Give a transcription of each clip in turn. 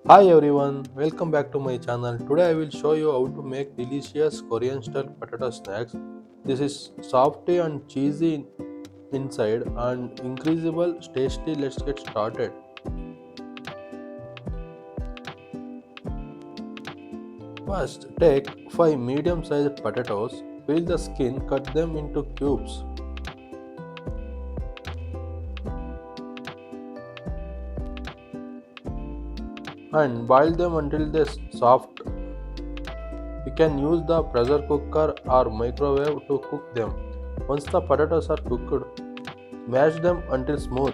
Hi everyone, welcome back to my channel. Today I will show you how to make delicious Korean style potato snacks. This is softy and cheesy inside and incredible tasty. Let's get started. First, take 5 medium sized potatoes, peel the skin, cut them into cubes and boil them until they soft. You can use the pressure cooker or microwave to cook them. Once the potatoes are cooked, mash them until smooth.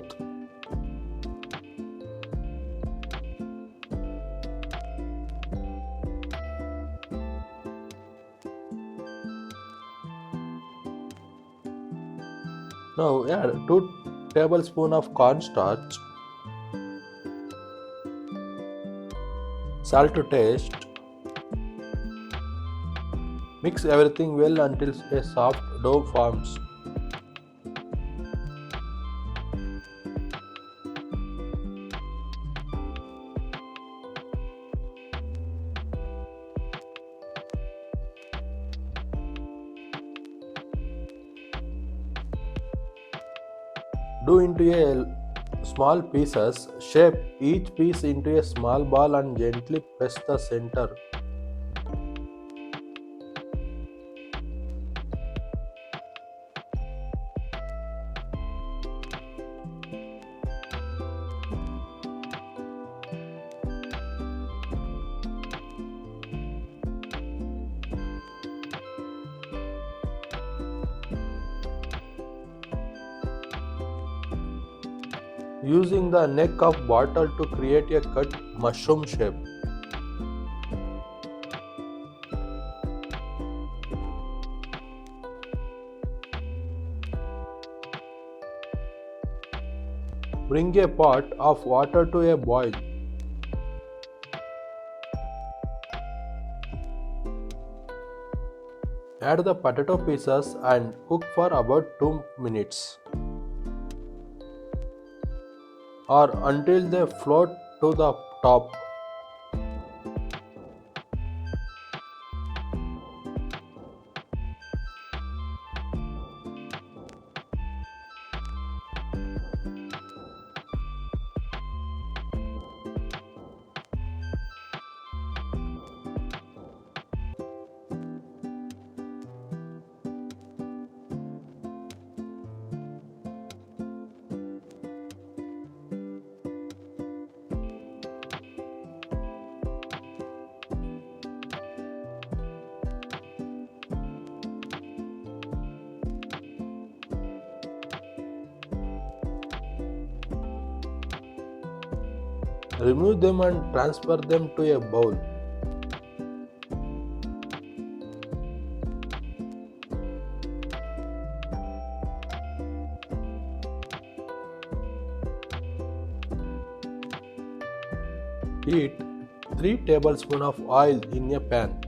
Now add 2 tablespoons of cornstarch, salt to taste, mix everything well until a soft dough forms. Do into a small pieces, shape each piece into a small ball and gently press the center. Using the neck of bottle to create a cut mushroom shape. Bring a pot of water to a boil. Add the potato pieces and cook for about 2 minutes or until they float to the top. Remove them and transfer them to a bowl. Heat 3 tablespoons of oil in a pan.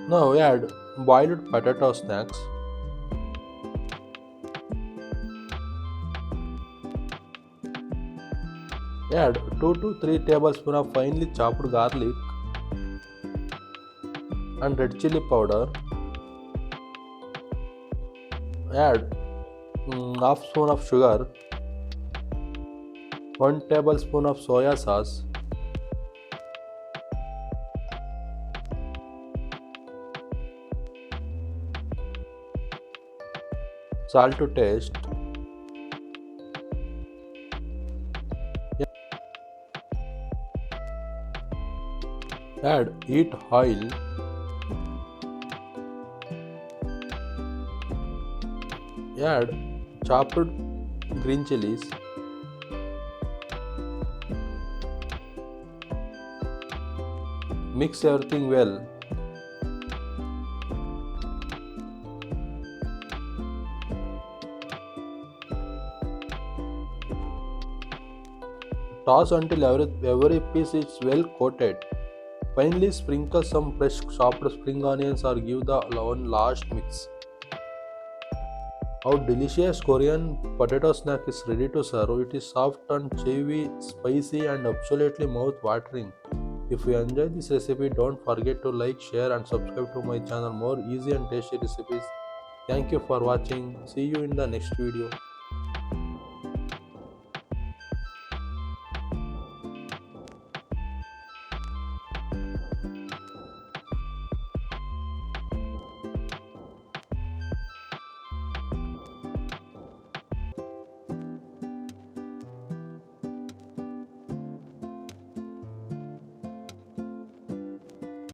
Now add boiled potato snacks. Add 2 to 3 tablespoons of finely chopped garlic and red chilli powder. Add half spoon of sugar, 1 tablespoon of soya sauce, salt to taste. Add heat oil. Add chopped green chilies. Mix everything well. Toss until every piece is well coated. Finally, sprinkle some fresh chopped spring onions or give the one last mix. Our delicious Korean potato snack is ready to serve. It is soft and chewy, spicy, and absolutely mouth-watering. If you enjoy this recipe, don't forget to like, share, and subscribe to my channel. More easy and tasty recipes. Thank you for watching. See you in the next video.